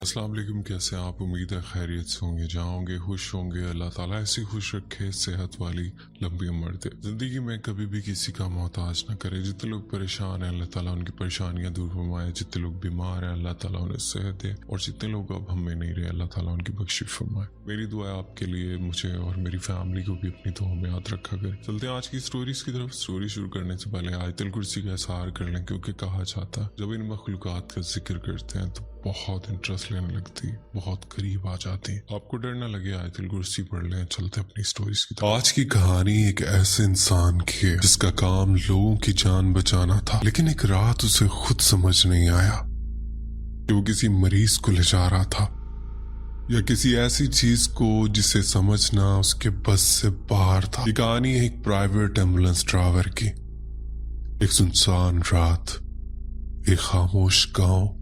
अस्सलाम वालेकुम। कैसे हैं आप? उम्मीद है खैरियत से होंगे, जहाँ होंगे खुश होंगे। अल्लाह ताला ऐसी खुश रखे, सेहत वाली लंबी उम्र दे। ज़िंदगी में कभी भी किसी का मोहताज न करे। जितने लोग परेशान हैं अल्लाह ताला उनकी परेशानियां दूर फरमाए, जितने लोग बीमार हैं अल्लाह ताला उन्हें सेहत दे, और जितने लोग अब हम में नहीं रहे अल्लाह ताला उनकी बख्शिश फरमाए। मेरी दुआ है आपके लिए, मुझे और मेरी फैमिली को भी अपनी दुआ में याद रखा करे। चलते हैं आज की स्टोरीज की तरफ। स्टोरी शुरू करने से पहले आयतुल कुर्सी का इज़हार कर लें, क्योंकि कहा जाता है जब इन मखलूक़ात का जिक्र करते हैं तो बहुत इंटरेस्ट लेने लगती, बहुत करीब आ जाती। आपको डर ना लगे, आयतुल कुर्सी पढ़ लें। चलते अपनी स्टोरीज की तरफ। आज की कहानी एक ऐसे इंसान की है जिसका काम लोगों की जान बचाना था, लेकिन एक रात उसे खुद समझ नहीं आया कि वो किसी मरीज को ले जा रहा था या किसी ऐसी चीज को जिसे समझना उसके बस से बाहर था। ये कहानी है एक प्राइवेट एम्बुलेंस ड्राइवर की। एक सुनसान रात, एक खामोश गांव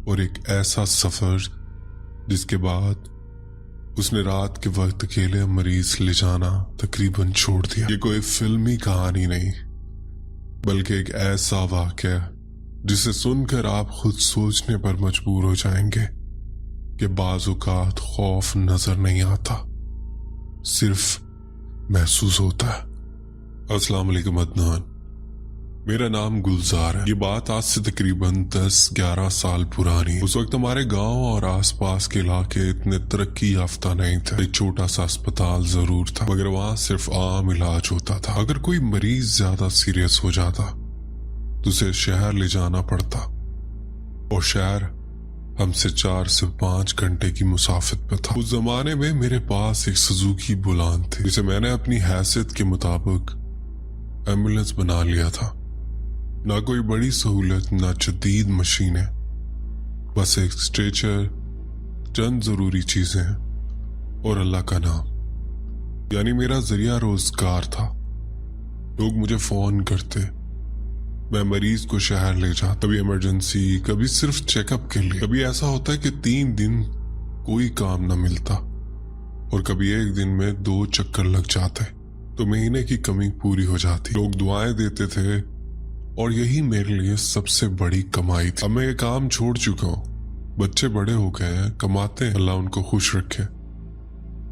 और एक ऐसा सफर जिसके बाद उसने रात के वक्त अकेले मरीज ले जाना तकरीबन छोड़ दिया। ये कोई फिल्मी कहानी नहीं, बल्कि एक ऐसा वाक़या जिसे सुनकर आप खुद सोचने पर मजबूर हो जाएंगे कि बाज़ औक़ात खौफ नजर नहीं आता, सिर्फ महसूस होता है। अस्सलाम वालेकुम अदनान, मेरा नाम गुलजार है। ये बात आज से तकरीबन 10-11 साल पुरानी। उस वक्त हमारे गांव और आसपास के इलाके इतने तरक्की याफ्ता नहीं थे। एक छोटा सा अस्पताल जरूर था, मगर वहां सिर्फ आम इलाज होता था। अगर कोई मरीज ज्यादा सीरियस हो जाता तो उसे शहर ले जाना पड़ता, और शहर हमसे 4 से 5 घंटे की मुसाफिर पे था। उस जमाने में मेरे पास एक सुजुकी बुलान थी, जिसे मैंने अपनी हैसियत के मुताबिक एम्बुलेंस बना लिया था। ना कोई बड़ी सहूलत, ना जदीद मशीनें, बस एक स्ट्रेचर, चंद जरूरी चीजें और अल्लाह का नाम, यानी मेरा जरिया रोजगार था। लोग मुझे फोन करते, मैं मरीज को शहर ले जाता, कभी इमरजेंसी, कभी सिर्फ चेकअप के लिए। कभी ऐसा होता है कि 3 दिन कोई काम ना मिलता, और कभी एक दिन में 2 चक्कर लग जाते तो महीने की कमी पूरी हो जाती। लोग दुआएं देते थे, और यही मेरे लिए सबसे बड़ी कमाई थी। अब मैं ये काम छोड़ चुका हूँ, बच्चे बड़े हो गए हैं, कमाते हैं, अल्लाह उनको खुश रखे।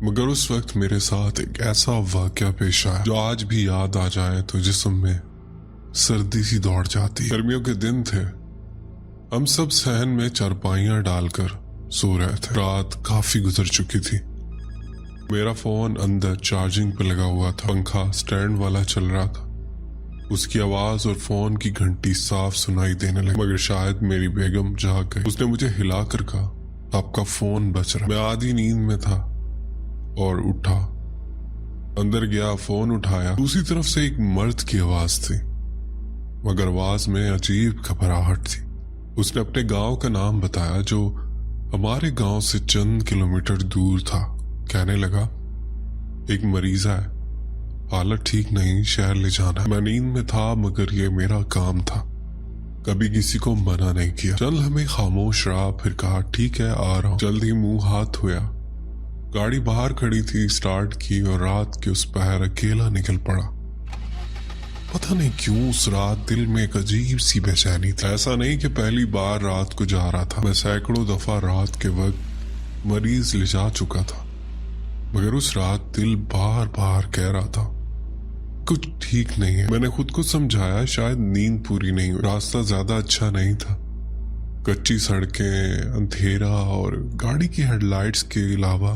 मगर उस वक्त मेरे साथ एक ऐसा वाक़या पेश आया जो आज भी याद आ जाए तो जिस्म में सर्दी सी दौड़ जाती। गर्मियों के दिन थे, हम सब सहन में चारपाइयां डालकर सो रहे थे। रात काफी गुजर चुकी थी। मेरा फोन अंदर चार्जिंग पे लगा हुआ था, पंखा स्टैंड वाला चल रहा था। उसकी आवाज और फोन की घंटी साफ सुनाई देने लगी, मगर शायद मेरी बेगम जाग गई। उसने मुझे हिलाकर कहा, आपका फोन बज रहा। मैं आधी नींद में था और उठा, अंदर गया, फोन उठाया। दूसरी तरफ से एक मर्द की आवाज थी, मगर आवाज में अजीब घबराहट थी। उसने अपने गांव का नाम बताया, जो हमारे गांव से चंद किलोमीटर दूर था। कहने लगा, एक मरीज है, हालत ठीक नहीं, शहर ले जाना है। मैं नींद में था, मगर ये मेरा काम था, कभी किसी को मना नहीं किया। चल हमें खामोश रहा, फिर कहा, ठीक है आ रहा हूं। जल्द ही मुंह हाथ धोया, गाड़ी बाहर खड़ी थी, स्टार्ट की, और रात के उस पहर अकेला निकल पड़ा। पता नहीं क्यों उस रात दिल में एक अजीब सी बेचैनी थी। ऐसा नहीं कि पहली बार रात को जा रहा था, मैं सैकड़ों दफा रात के वक्त मरीज ले जा चुका था, मगर उस रात दिल बार बार कह रहा था कुछ ठीक नहीं है। मैंने खुद को समझाया शायद नींद पूरी नहीं हुई, रास्ता ज्यादा अच्छा नहीं था, कच्ची सड़कें, अंधेरा और गाड़ी की हेडलाइट्स के अलावा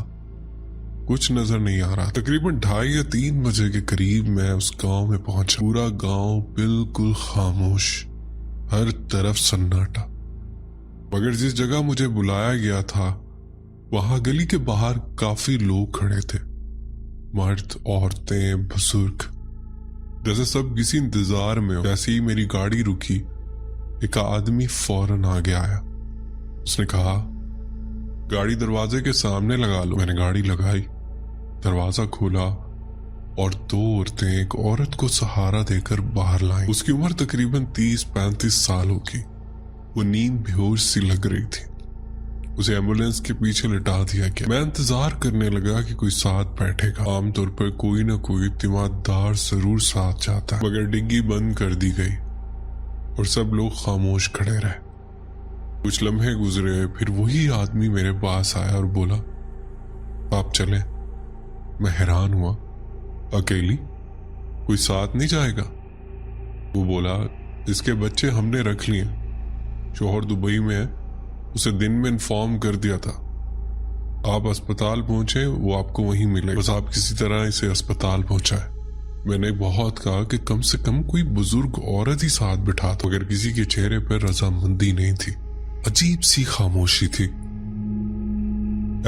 कुछ नजर नहीं आ रहा। तकरीबन 2:30 या 3 बजे के करीब मैं उस गांव में पहुंचा। पूरा गांव बिल्कुल खामोश, हर तरफ सन्नाटा। मगर जिस जगह मुझे बुलाया गया था वहां गली के बाहर काफी लोग खड़े थे, मर्द, औरतें, बुजुर्ग, जैसे सब किसी इंतजार में हो। जैसे ही मेरी गाड़ी रुकी, एक आदमी फौरन आगे आया। उसने कहा, गाड़ी दरवाजे के सामने लगा लो। मैंने गाड़ी लगाई, दरवाजा खोला, और 2 औरतें एक औरत को सहारा देकर बाहर लाई। उसकी उम्र तकरीबन 30-35 साल होगी। वो नींद बेहोश सी लग रही थी। उसे एम्बुलेंस के पीछे लिटा दिया गया। मैं इंतजार करने लगा कि कोई साथ बैठेगा। आमतौर पर कोई ना कोई तिमारदार जरूर साथ जाता है, मगर डिग्गी बंद कर दी गई और सब लोग खामोश खड़े रहे। कुछ लम्हे गुजरे, फिर वही आदमी मेरे पास आया और बोला, आप चलें। मैं हैरान हुआ, अकेली? कोई साथ नहीं जाएगा? वो बोला, इसके बच्चे हमने रख लिए, शोहर दुबई में है, उसे दिन में इन्फॉर्म कर दिया था, आप अस्पताल पहुंचे, वो आपको वहीं मिले, बस आप किसी तरह इसे अस्पताल पहुंचाए। मैंने बहुत कहा कि कम से कम कोई बुजुर्ग औरत ही साथ बिठा दो, मगर किसी के चेहरे पर रजामंदी नहीं थी, अजीब सी खामोशी थी।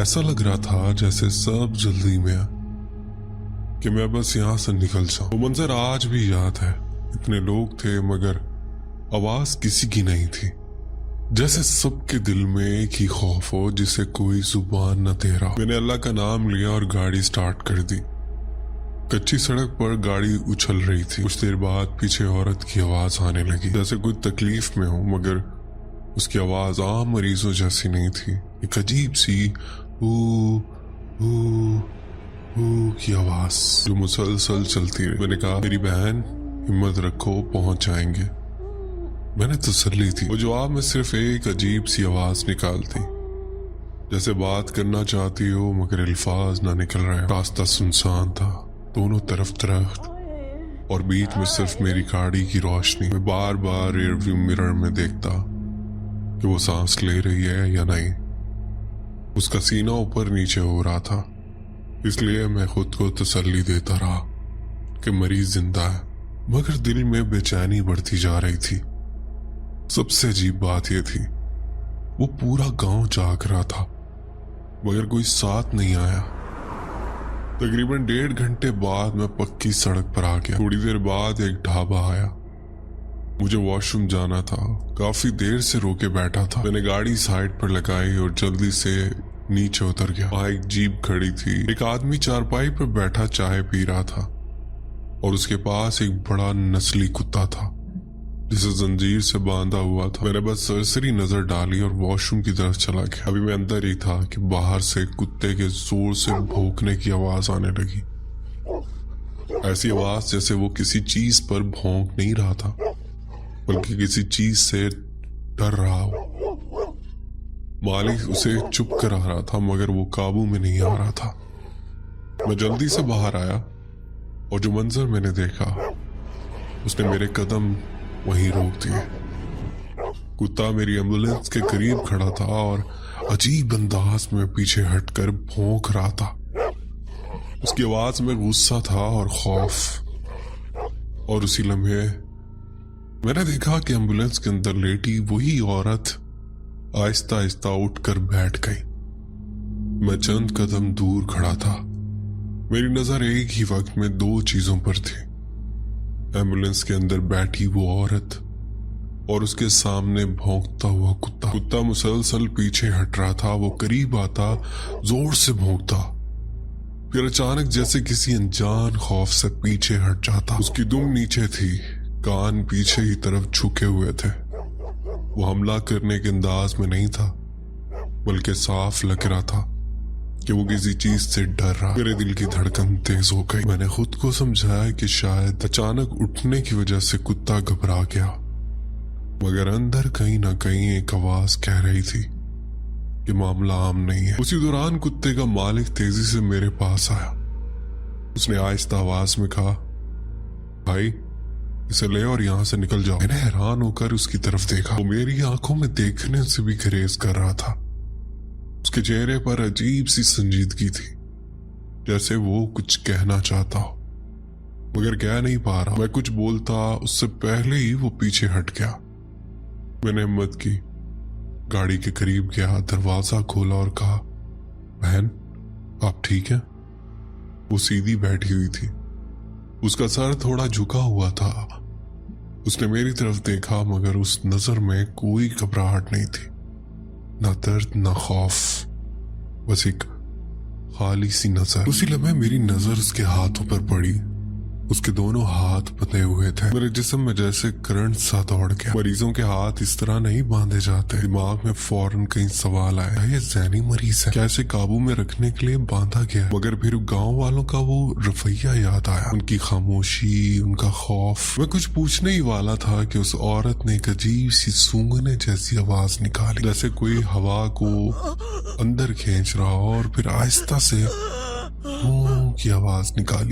ऐसा लग रहा था जैसे सब जल्दी में है कि मैं बस यहां से निकल जाऊं। वो मंजर आज भी याद है, इतने लोग थे मगर आवाज किसी की नहीं थी, जैसे सबके दिल में एक ही खौफ हो जिसे कोई जुबान न दे रहा। मैंने अल्लाह का नाम लिया और गाड़ी स्टार्ट कर दी। कच्ची सड़क पर गाड़ी उछल रही थी। कुछ देर बाद पीछे औरत की आवाज आने लगी, जैसे कोई तकलीफ में हो, मगर उसकी आवाज आम मरीजों जैसी नहीं थी, एक अजीब सी की आवाज जो मुसलसल चलती रही। मैंने कहा, मेरी बहन, हिम्मत रखो, पहुंच जाएंगे। मैंने तसल्ली थी। वो जवाब में सिर्फ एक अजीब सी आवाज निकालती, जैसे बात करना चाहती हो मगर अल्फाज ना निकल रहे। रास्ता सुनसान था, दोनों तरफ दरख्त और बीच में सिर्फ मेरी गाड़ी की रोशनी। मैं बार बार रियरव्यू मिरर में देखता कि वो सांस ले रही है या नहीं। उसका सीना ऊपर नीचे हो रहा था, इसलिए मैं खुद को तसल्ली देता रहा कि मरीज जिंदा है, मगर दिल में बेचैनी बढ़ती जा रही थी। सबसे अजीब बात यह थी, वो पूरा गांव जाग रहा था मगर कोई साथ नहीं आया। तकरीबन 1.5 घंटे बाद मैं पक्की सड़क पर आ गया। थोड़ी देर बाद एक ढाबा आया, मुझे वॉशरूम जाना था, काफी देर से रोके बैठा था। मैंने गाड़ी साइड पर लगाई और जल्दी से नीचे उतर गया। वहां एक जीप खड़ी थी, एक आदमी चारपाई पर बैठा चाय पी रहा था और उसके पास एक बड़ा नस्ली कुत्ता था जिसे जंजीर से बांधा हुआ था। मैंने बस सरसरी नजर डाली और वॉशरूम की तरफ चला गया। अभी मैं अंदर ही था कि बाहर से कुत्ते के जोर से भौंकने की आवाज आने लगी, ऐसी आवाज जैसे वो किसी चीज पर भौंक नहीं रहा था बल्कि किसी चीज से डर रहा हो। मालिक उसे चुप करा रहा था मगर वो काबू में नहीं आ रहा था। मैं जल्दी से बाहर आया और जो मंजर मैंने देखा उसने मेरे कदम वहीं रोक दिए। कुत्ता मेरी एम्बुलेंस के करीब खड़ा था और अजीब अंदाज में पीछे हटकर भौंक रहा था। उसकी आवाज में गुस्सा था और खौफ। और उसी लम्हे मैंने देखा कि एम्बुलेंस के अंदर लेटी वही औरत आहिस्ता आहिस्ता उठकर बैठ गई। मैं चंद कदम दूर खड़ा था। मेरी नजर एक ही वक्त में 2 चीजों पर थी, एम्बुलेंस के अंदर बैठी वो औरत और उसके सामने भौंकता हुआ कुत्ता। कुत्ता मुसलसल पीछे हट रहा था, वो करीब आता, जोर से भौंकता, फिर अचानक जैसे किसी अनजान खौफ से पीछे हट जाता। उसकी दुम नीचे थी, कान पीछे की तरफ झुके हुए थे। वो हमला करने के अंदाज में नहीं था बल्कि साफ लग रहा था कि वो किसी चीज से डर रहा। मेरे दिल की धड़कन तेज हो गई। मैंने खुद को समझाया कि शायद अचानक उठने की वजह से कुत्ता घबरा गया, मगर अंदर कहीं ना कहीं एक आवाज कह रही थी कि मामला आम नहीं है। उसी दौरान कुत्ते का मालिक तेजी से मेरे पास आया। उसने आहिस्ता आवाज में कहा, भाई इसे ले और यहां से निकल जाओ। मैंने हैरान होकर उसकी तरफ देखा। वो मेरी आंखों में देखने से भी गुरेज कर रहा था। उसके चेहरे पर अजीब सी संजीदगी थी, जैसे वो कुछ कहना चाहता हो मगर कह नहीं पा रहा। मैं कुछ बोलता उससे पहले ही वो पीछे हट गया। मैंने हिम्मत की, गाड़ी के करीब गया, दरवाजा खोला और कहा, बहन आप ठीक हैं? वो सीधी बैठी हुई थी, उसका सर थोड़ा झुका हुआ था। उसने मेरी तरफ देखा मगर उस नजर में कोई घबराहट नहीं थी, ना दर्द ना खौफ, बस एक खाली सी नजर। उसी लम्हे मेरी नजर उसके हाथों पर पड़ी। उसके दोनों हाथ बंधे हुए थे। मेरे जिस्म में जैसे करंट सा दौड़ गया। मरीजों के हाथ इस तरह नहीं बांधे जाते। दिमाग में फौरन कई सवाल आया, ये ज़हनी मरीज है, क्या इसे काबू में रखने के लिए बांधा गया? मगर फिर गाँव वालों का वो रवैया याद आया, उनकी खामोशी, उनका खौफ। मैं कुछ पूछने ही वाला था कि उस औरत ने एक अजीब सी सूंघने जैसी आवाज निकाली, जैसे कोई हवा को अंदर खींच रहा और फिर आहिस्ता से की आवाज निकाली।